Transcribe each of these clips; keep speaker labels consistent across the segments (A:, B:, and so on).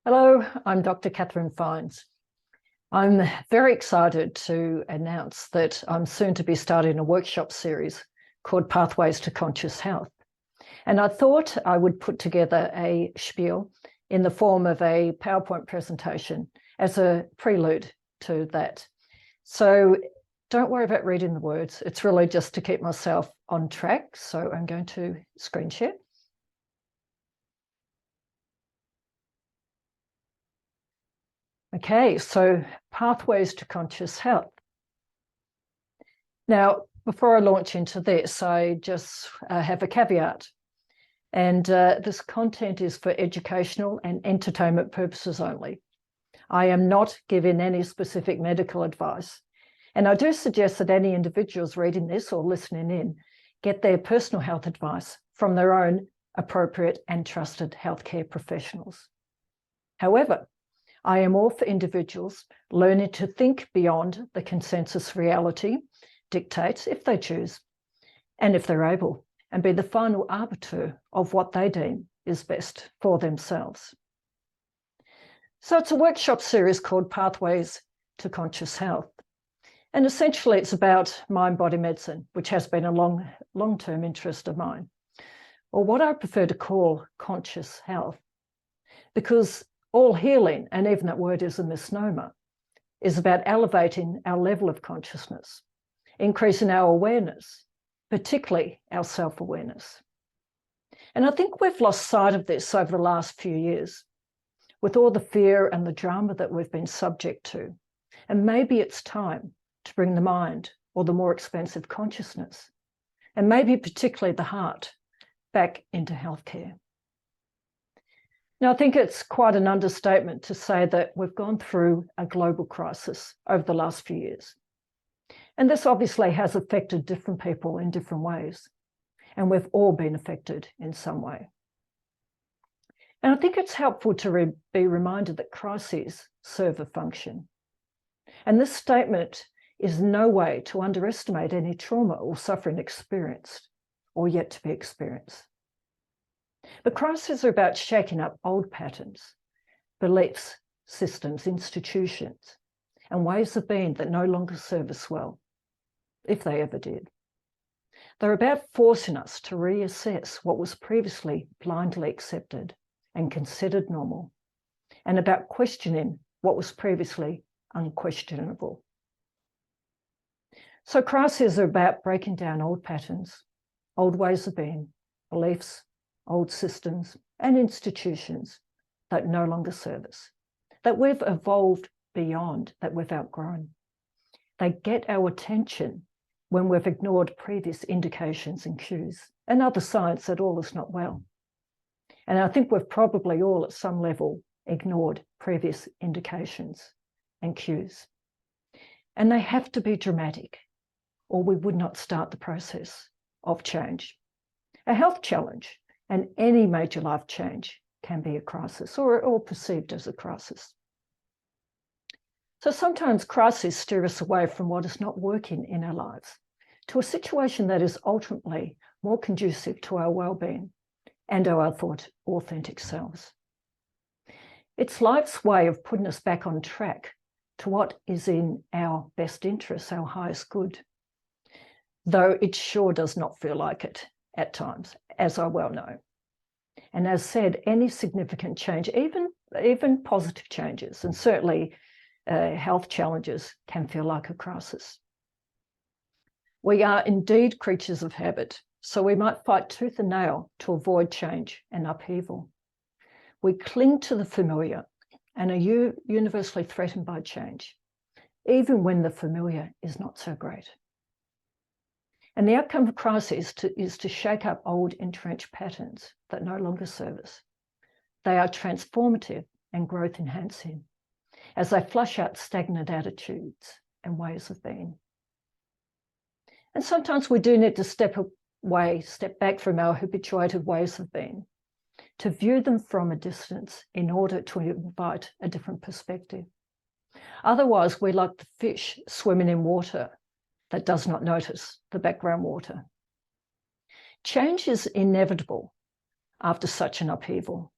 A: Hello, I'm Dr. Catherine Fines. I'm very excited to announce that I'm soon to be starting a workshop series called Pathways to Conscious Health. And I thought I would put together a spiel in the form of a PowerPoint presentation as a prelude to that. So don't worry about reading the words. It's really just to keep myself on track. So I'm going to screen share. Okay, so pathways to conscious health. Now, before I launch into this, I just have a caveat. And this content is for educational and entertainment purposes only. I am not giving any specific medical advice. And I do suggest that any individuals reading this or listening in get their personal health advice from their own appropriate and trusted healthcare professionals. However, I am all for individuals learning to think beyond the consensus reality dictates if they choose and if they're able, and be the final arbiter of what they deem is best for themselves. So it's a workshop series called Pathways to Conscious Health. And essentially it's about mind-body medicine, which has been a long-term interest of mine, or what I prefer to call conscious health, because all healing, and even that word is a misnomer, is about elevating our level of consciousness, increasing our awareness, particularly our self-awareness. And I think we've lost sight of this over the last few years with all the fear and the drama that we've been subject to. And maybe it's time to bring the mind, or the more expansive consciousness, and maybe particularly the heart, back into healthcare. Now, I think it's quite an understatement to say that we've gone through a global crisis over the last few years. And this obviously has affected different people in different ways. And we've all been affected in some way. And I think it's helpful to be reminded that crises serve a function. And this statement is no way to underestimate any trauma or suffering experienced or yet to be experienced. But crises are about shaking up old patterns, beliefs, systems, institutions, and ways of being that no longer serve us well, if they ever did. They're about forcing us to reassess what was previously blindly accepted and considered normal, and about questioning what was previously unquestionable. So crises are about breaking down old patterns, old ways of being, beliefs, old systems and institutions that no longer serve us, that we've evolved beyond, that we've outgrown. They get our attention when we've ignored previous indications and cues and other signs that all is not well. And I think we've probably all at some level ignored previous indications and cues. And they have to be dramatic, or we would not start the process of change. A health challenge and any major life change can be a crisis, or perceived as a crisis. So sometimes crises steer us away from what is not working in our lives to a situation that is ultimately more conducive to our well-being and our authentic selves. It's life's way of putting us back on track to what is in our best interests, our highest good, though it sure does not feel like it at times, as I well know. And as said, any significant change, even positive changes, and certainly health challenges, can feel like a crisis. We are indeed creatures of habit, so we might fight tooth and nail to avoid change and upheaval. We cling to the familiar and are universally threatened by change, even when the familiar is not so great. And the outcome of crisis is to shake up old entrenched patterns that no longer serve us. They are transformative and growth enhancing as they flush out stagnant attitudes and ways of being. And sometimes we do need to step back from our habituated ways of being, to view them from a distance in order to invite a different perspective. Otherwise, we're like the fish swimming in water that does not notice the background water. Change is inevitable after such an upheaval.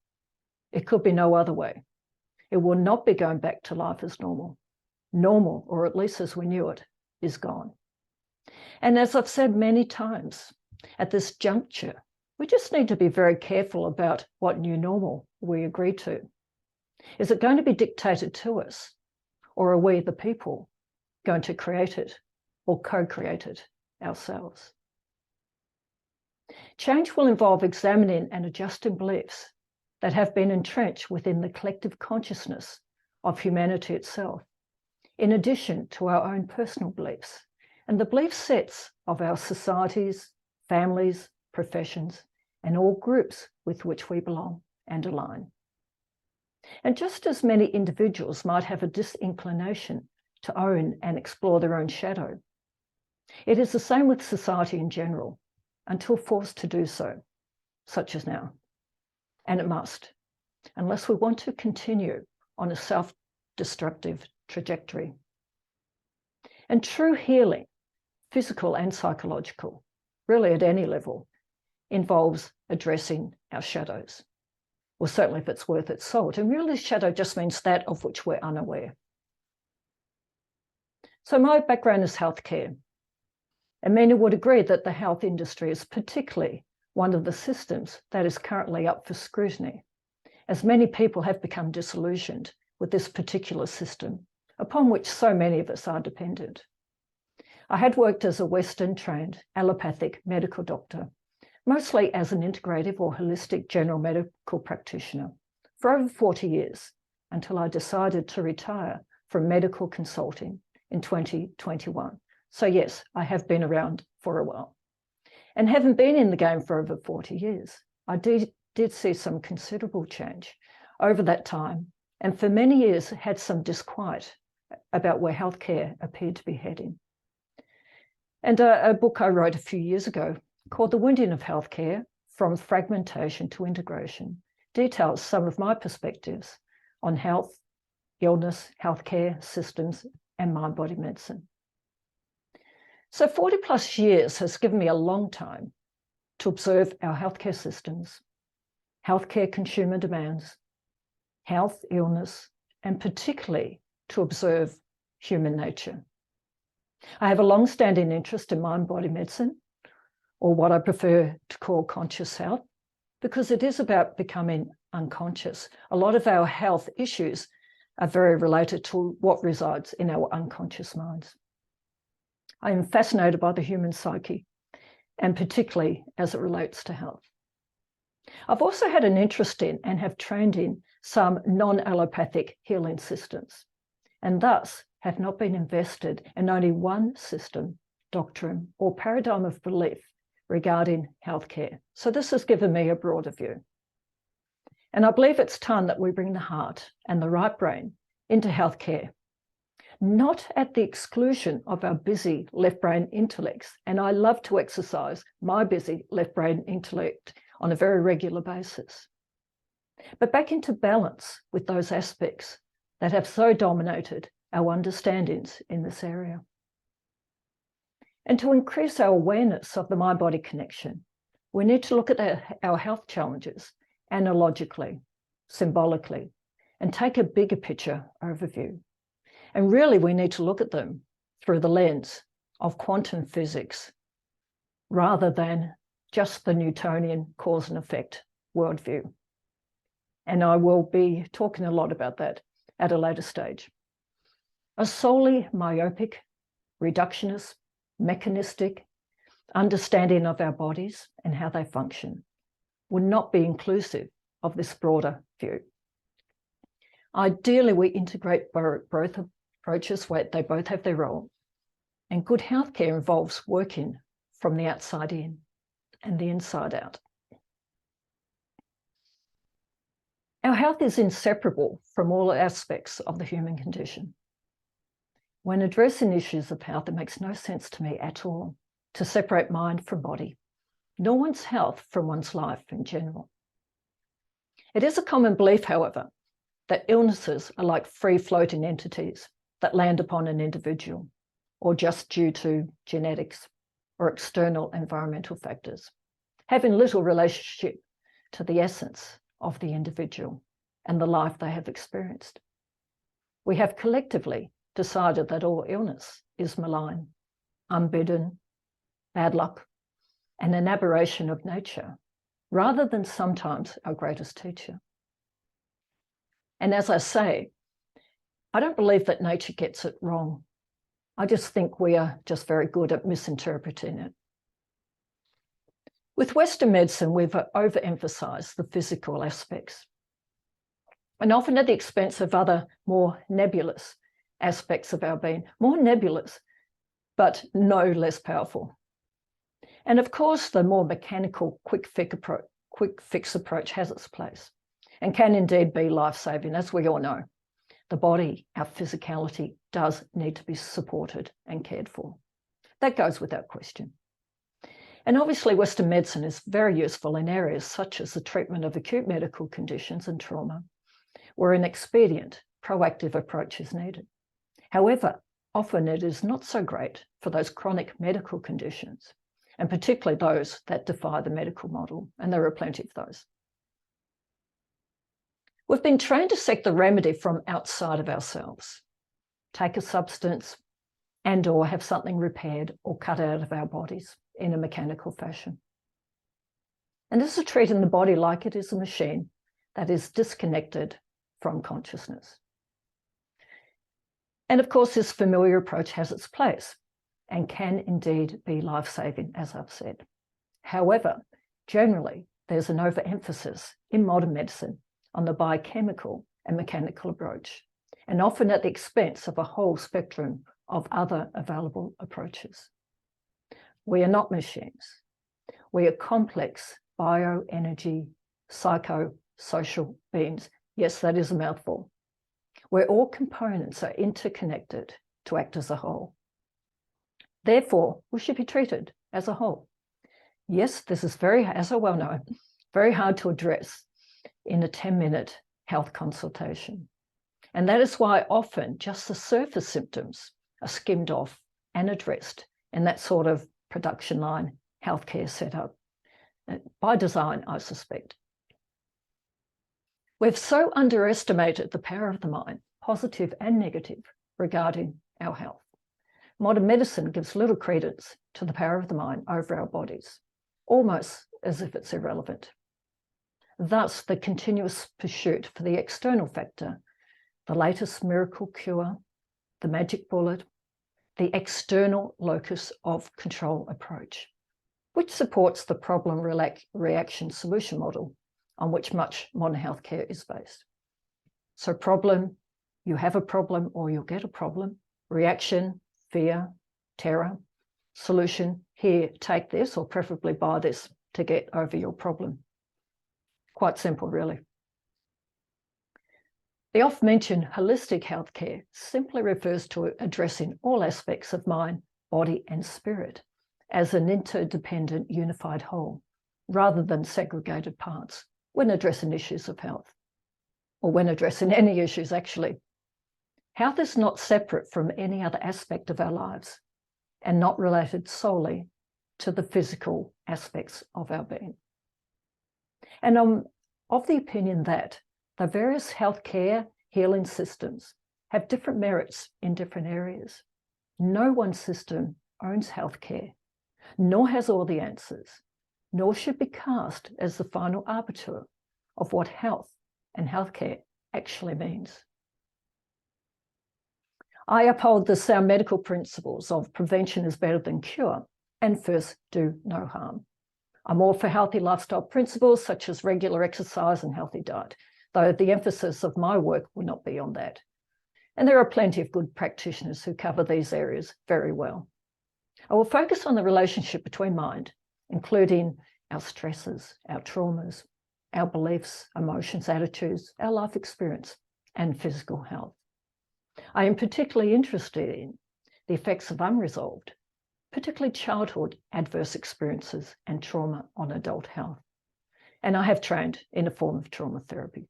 A: It could be no other way. It will not be going back to life as normal. Normal, or at least as we knew it, is gone. And as I've said many times, at this juncture, we just need to be very careful about what new normal we agree to. Is it going to be dictated to us, or are we, the people, going to create it or co-create it ourselves? Change will involve examining and adjusting beliefs that have been entrenched within the collective consciousness of humanity itself, in addition to our own personal beliefs and the belief sets of our societies, families, professions, and all groups with which we belong and align. And just as many individuals might have a disinclination to own and explore their own shadow, it is the same with society in general, until forced to do so, such as now. And it must, unless we want to continue on a self-destructive trajectory. And true healing, physical and psychological, really at any level, involves addressing our shadows. Well, certainly if it's worth its salt. And really, shadow just means that of which we're unaware. So my background is healthcare. And many would agree that the health industry is particularly one of the systems that is currently up for scrutiny, as many people have become disillusioned with this particular system, upon which so many of us are dependent. I had worked as a Western-trained allopathic medical doctor, mostly as an integrative or holistic general medical practitioner, for over 40 years, until I decided to retire from medical consulting in 2021. So yes, I have been around for a while. And having been in the game for over 40 years, I did see some considerable change over that time, and for many years had some disquiet about where healthcare appeared to be heading. And a book I wrote a few years ago called The Wounding of Healthcare, From Fragmentation to Integration, details some of my perspectives on health, illness, healthcare systems, and mind-body medicine. So 40 plus years has given me a long time to observe our healthcare systems, healthcare consumer demands, health, illness, and particularly to observe human nature. I have a long-standing interest in mind-body medicine, or what I prefer to call conscious health, because it is about becoming unconscious. A lot of our health issues are very related to what resides in our unconscious minds. I am fascinated by the human psyche, and particularly as it relates to health. I've also had an interest in and have trained in some non-allopathic healing systems, and thus have not been invested in only one system, doctrine, or paradigm of belief regarding healthcare. So this has given me a broader view. And I believe it's time that we bring the heart and the right brain into healthcare, not at the exclusion of our busy left brain intellects. And I love to exercise my busy left brain intellect on a very regular basis, but back into balance with those aspects that have so dominated our understandings in this area. And to increase our awareness of the mind-body connection, we need to look at our health challenges analogically, symbolically, and take a bigger picture overview. And really, we need to look at them through the lens of quantum physics, rather than just the Newtonian cause and effect worldview. And I will be talking a lot about that at a later stage. A solely myopic, reductionist, mechanistic understanding of our bodies and how they function would not be inclusive of this broader view. Ideally, we integrate both approaches where they both have their role, and good healthcare involves working from the outside in and the inside out. Our health is inseparable from all aspects of the human condition. When addressing issues of health, it makes no sense to me at all to separate mind from body, nor one's health from one's life in general. It is a common belief, however, that illnesses are like free-floating entities that land upon an individual, or just due to genetics or external environmental factors, having little relationship to the essence of the individual and the life they have experienced. we have collectively decided that all illness is malign, unbidden, bad luck, and an aberration of nature, rather than sometimes our greatest teacher. And as I say, I don't believe that nature gets it wrong. I just think we are just very good at misinterpreting it. With Western medicine, we've overemphasized the physical aspects, and often at the expense of other more nebulous aspects of our being, more nebulous, but no less powerful. And of course, the more mechanical, quick fix approach has its place and can indeed be life-saving, as we all know. The body, our physicality, does need to be supported and cared for. That goes without question. And obviously, Western medicine is very useful in areas such as the treatment of acute medical conditions and trauma, where an expedient, proactive approach is needed. However, often it is not so great for those chronic medical conditions, and particularly those that defy the medical model, and there are plenty of those. We've been trained to seek the remedy from outside of ourselves, take a substance and/or have something repaired or cut out of our bodies in a mechanical fashion. And this is treating the body like it is a machine that is disconnected from consciousness. And of course, this familiar approach has its place and can indeed be life-saving, as I've said. However, generally, there's an overemphasis in modern medicine on the biochemical and mechanical approach, and often at the expense of a whole spectrum of other available approaches. We are not machines. We are complex bioenergy, psychosocial beings. Yes, that is a mouthful, where all components are interconnected to act as a whole. Therefore, we should be treated as a whole. Yes, this is very, as I well know, very hard to address in a 10-minute health consultation. And that is why often just the surface symptoms are skimmed off and addressed in that sort of production line healthcare setup, by design, I suspect. We've so underestimated the power of the mind, positive and negative, regarding our health. Modern medicine gives little credence to the power of the mind over our bodies, almost as if it's irrelevant. Thus, the continuous pursuit for the external factor, the latest miracle cure, the magic bullet, the external locus of control approach, which supports the problem reaction solution model on which much modern healthcare is based. So problem, you have a problem or you'll get a problem. Reaction, fear, terror. Solution, here, take this or preferably buy this to get over your problem. Quite simple, really. The oft-mentioned holistic healthcare simply refers to addressing all aspects of mind, body, and spirit as an interdependent, unified whole, rather than segregated parts when addressing issues of health, or when addressing any issues, actually. Health is not separate from any other aspect of our lives and not related solely to the physical aspects of our being. And I'm of the opinion that the various healthcare healing systems have different merits in different areas. No one system owns healthcare, nor has all the answers, nor should be cast as the final arbiter of what health and healthcare actually means. I uphold the sound medical principles of prevention is better than cure and first do no harm. I'm all for healthy lifestyle principles such as regular exercise and healthy diet, though the emphasis of my work will not be on that. And there are plenty of good practitioners who cover these areas very well. I will focus on the relationship between mind, including our stresses, our traumas, our beliefs, emotions, attitudes, our life experience, and physical health. I am particularly interested in the effects of unresolved, particularly childhood adverse experiences and trauma on adult health. And I have trained in a form of trauma therapy.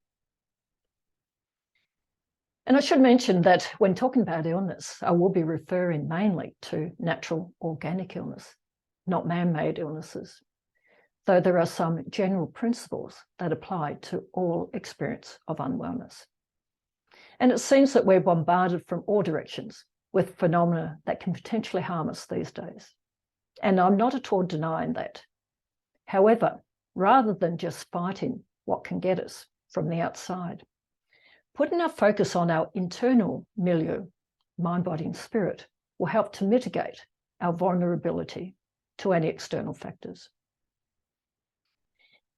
A: And I should mention that when talking about illness, I will be referring mainly to natural organic illness, not man-made illnesses, though there are some general principles that apply to all experience of unwellness. And it seems that we're bombarded from all directions with phenomena that can potentially harm us these days. And I'm not at all denying that. However, rather than just fighting what can get us from the outside, putting our focus on our internal milieu, mind, body, and spirit, will help to mitigate our vulnerability to any external factors.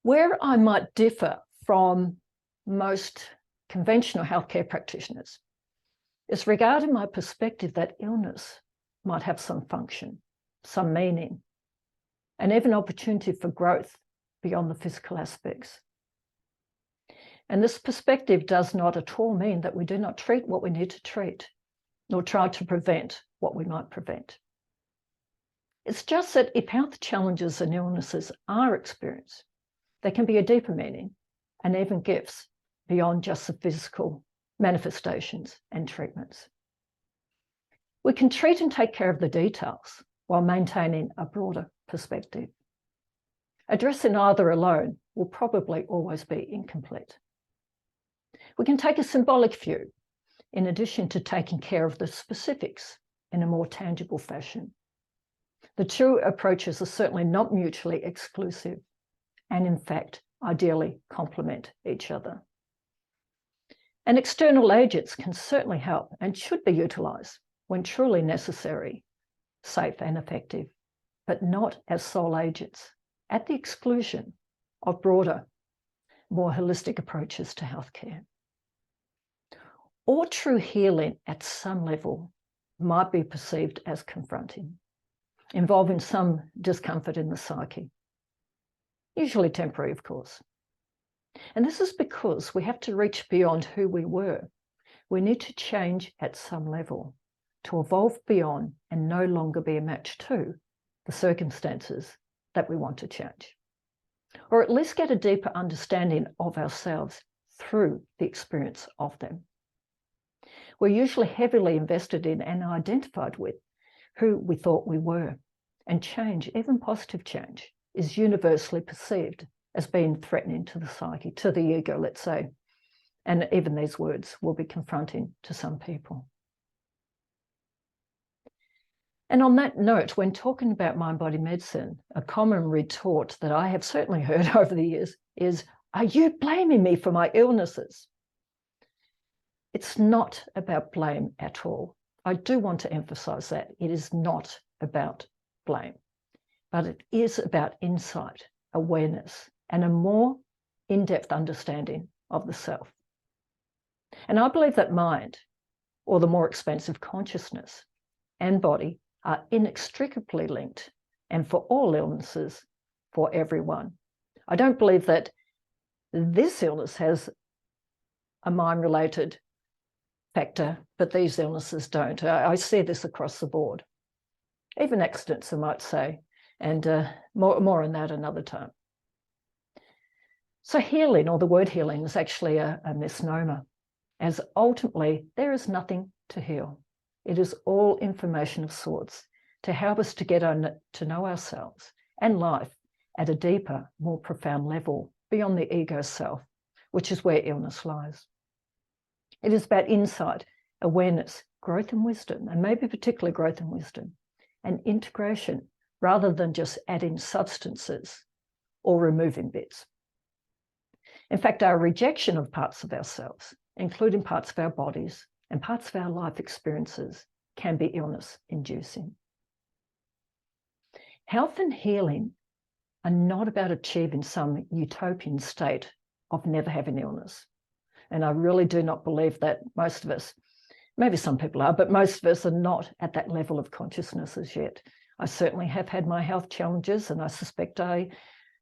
A: Where I might differ from most conventional healthcare practitioners is regarding my perspective that illness might have some function, some meaning, and even opportunity for growth beyond the physical aspects. And this perspective does not at all mean that we do not treat what we need to treat, nor try to prevent what we might prevent. It's just that if health challenges and illnesses are experienced, there can be a deeper meaning and even gifts beyond just the physical manifestations and treatments. We can treat and take care of the details while maintaining a broader perspective. Addressing either alone will probably always be incomplete. We can take a symbolic view in addition to taking care of the specifics in a more tangible fashion. The two approaches are certainly not mutually exclusive and, in fact, ideally complement each other. And external agents can certainly help and should be utilised when truly necessary, safe and effective, but not as sole agents, at the exclusion of broader, more holistic approaches to healthcare. All true healing at some level might be perceived as confronting, involving some discomfort in the psyche, usually temporary, of course. And this is because we have to reach beyond who we were. We need to change at some level to evolve beyond and no longer be a match to the circumstances that we want to change, or at least get a deeper understanding of ourselves through the experience of them. We're usually heavily invested in and identified with who we thought we were, and change, even positive change, is universally perceived as being threatening to the psyche, to the ego, let's say. And even these words will be confronting to some people. And on that note, when talking about mind-body medicine, a common retort that I have certainly heard over the years is, "Are you blaming me for my illnesses?" It's not about blame at all. I do want to emphasize that. It is not about blame, but it is about insight, awareness, and a more in-depth understanding of the self. And I believe that mind, or the more expansive consciousness, and body are inextricably linked, and for all illnesses, for everyone. I don't believe that this illness has a mind-related factor, but these illnesses don't. I see this across the board. Even accidents, I might say, and more on that another time. So healing, or the word healing, is actually a misnomer, as ultimately there is nothing to heal. It is all information of sorts to help us to get to know ourselves and life at a deeper, more profound level beyond the ego self, which is where illness lies. It is about insight, awareness, growth and wisdom, and maybe particularly growth and wisdom, and integration rather than just adding substances or removing bits. In fact, our rejection of parts of ourselves, including parts of our bodies and parts of our life experiences, can be illness-inducing. Health and healing are not about achieving some utopian state of never having illness. And I really do not believe that most of us, maybe some people are, but most of us are not at that level of consciousness as yet. I certainly have had my health challenges, and I suspect I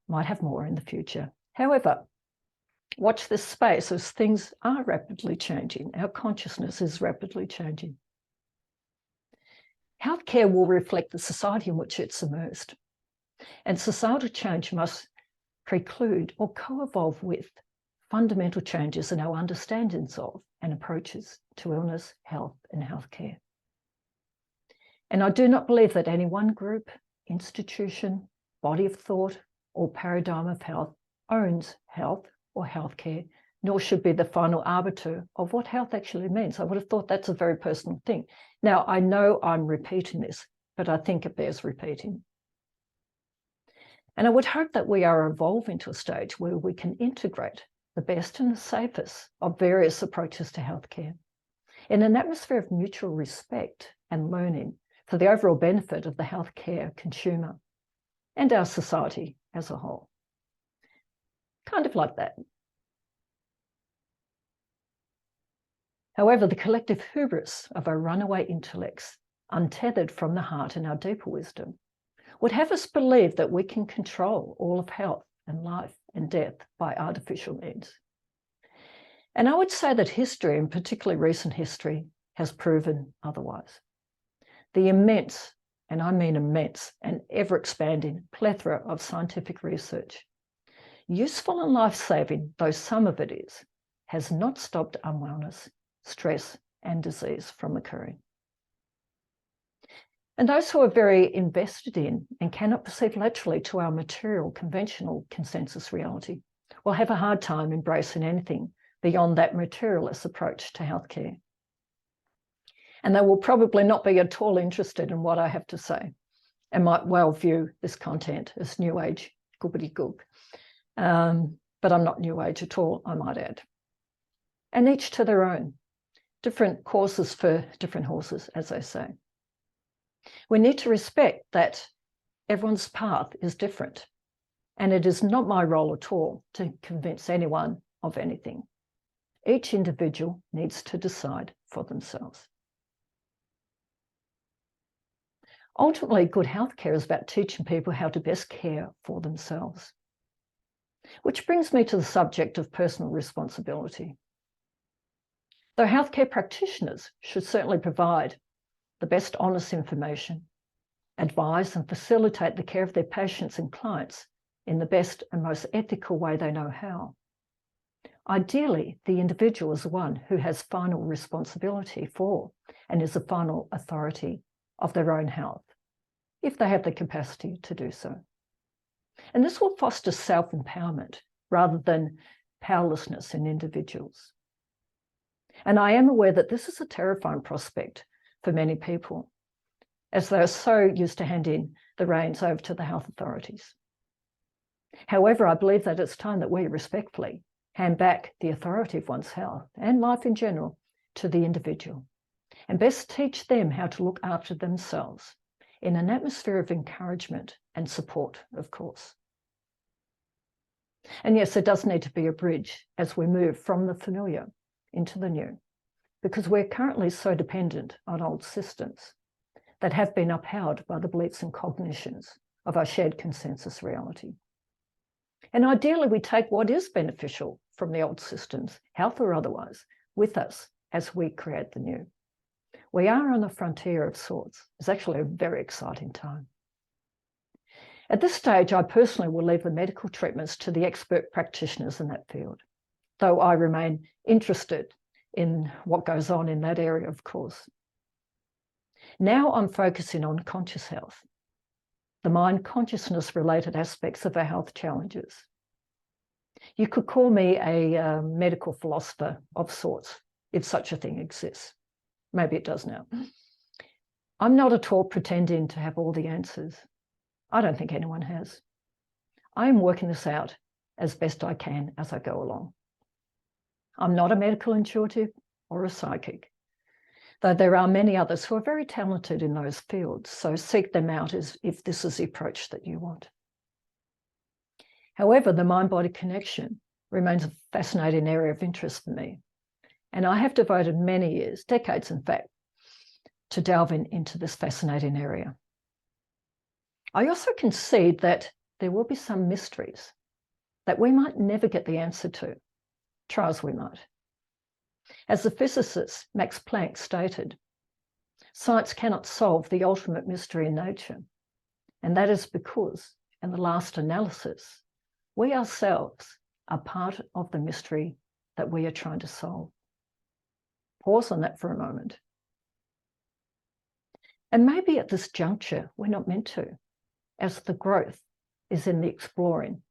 A: might have more in the future. However, watch this space as things are rapidly changing. Our consciousness is rapidly changing. Healthcare will reflect the society in which it's immersed. And societal change must preclude or co-evolve with fundamental changes in our understandings of and approaches to illness, health, and healthcare. And I do not believe that any one group, institution, body of thought, or paradigm of health owns health or healthcare, nor should be the final arbiter of what health actually means. I would have thought that's a very personal thing. Now, I know I'm repeating this, but I think it bears repeating. And I would hope that we are evolving to a stage where we can integrate the best and the safest of various approaches to healthcare in an atmosphere of mutual respect and learning for the overall benefit of the healthcare consumer and our society as a whole. Kind of like that. However, the collective hubris of our runaway intellects, untethered from the heart and our deeper wisdom, would have us believe that we can control all of health and life and death by artificial means. And I would say that history, and particularly recent history, has proven otherwise. The immense, and I mean immense, and ever-expanding plethora of scientific research, useful and life-saving though some of it is, has not stopped unwellness, stress, and disease from occurring. And those who are very invested in and cannot perceive laterally to our material, conventional consensus reality will have a hard time embracing anything beyond that materialist approach to healthcare. And they will probably not be at all interested in what I have to say and might well view this content as New Age gobbledygook. But I'm not New Age at all, I might add. And each to their own. Different courses for different horses, as they say. We need to respect that everyone's path is different, and it is not my role at all to convince anyone of anything. Each individual needs to decide for themselves. Ultimately, good healthcare is about teaching people how to best care for themselves. Which brings me to the subject of personal responsibility. Though healthcare practitioners should certainly provide the best honest information, advise and facilitate the care of their patients and clients in the best and most ethical way they know how, ideally, the individual is the one who has final responsibility for and is the final authority of their own health, if they have the capacity to do so. And this will foster self-empowerment rather than powerlessness in individuals. And I am aware that this is a terrifying prospect for many people, as they are so used to handing the reins over to the health authorities. However, I believe that it's time that we respectfully hand back the authority of one's health and life in general to the individual, and best teach them how to look after themselves in an atmosphere of encouragement and support, of course. And yes, there does need to be a bridge as we move from the familiar into the new, because we're currently so dependent on old systems that have been upheld by the beliefs and cognitions of our shared consensus reality. And ideally, we take what is beneficial from the old systems, health or otherwise, with us as we create the new. We are on a frontier of sorts. It's actually a very exciting time. At this stage, I personally will leave the medical treatments to the expert practitioners in that field, though I remain interested in what goes on in that area, of course. Now I'm focusing on conscious health, the mind consciousness related aspects of our health challenges. You could call me a medical philosopher of sorts, if such a thing exists. Maybe it does now. I'm not at all pretending to have all the answers. I don't think anyone has. I am working this out as best I can as I go along. I'm not a medical intuitive or a psychic, though there are many others who are very talented in those fields, so seek them out if this is the approach that you want. However, the mind-body connection remains a fascinating area of interest for me, and I have devoted many years, decades in fact, to delving into this fascinating area. I also concede that there will be some mysteries that we might never get the answer to, try as we might. As the physicist Max Planck stated, science cannot solve the ultimate mystery in nature, and that is because, in the last analysis, we ourselves are part of the mystery that we are trying to solve. Pause on that for a moment. And maybe at this juncture, we're not meant to, as the growth is in the exploring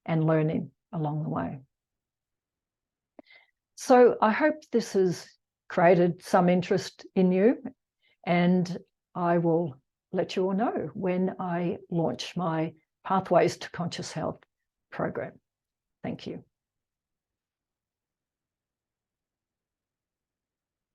A: and learning along the way. So I hope this has created some interest in you, and I will let you all know when I launch my Pathways to Conscious Health program. Thank you.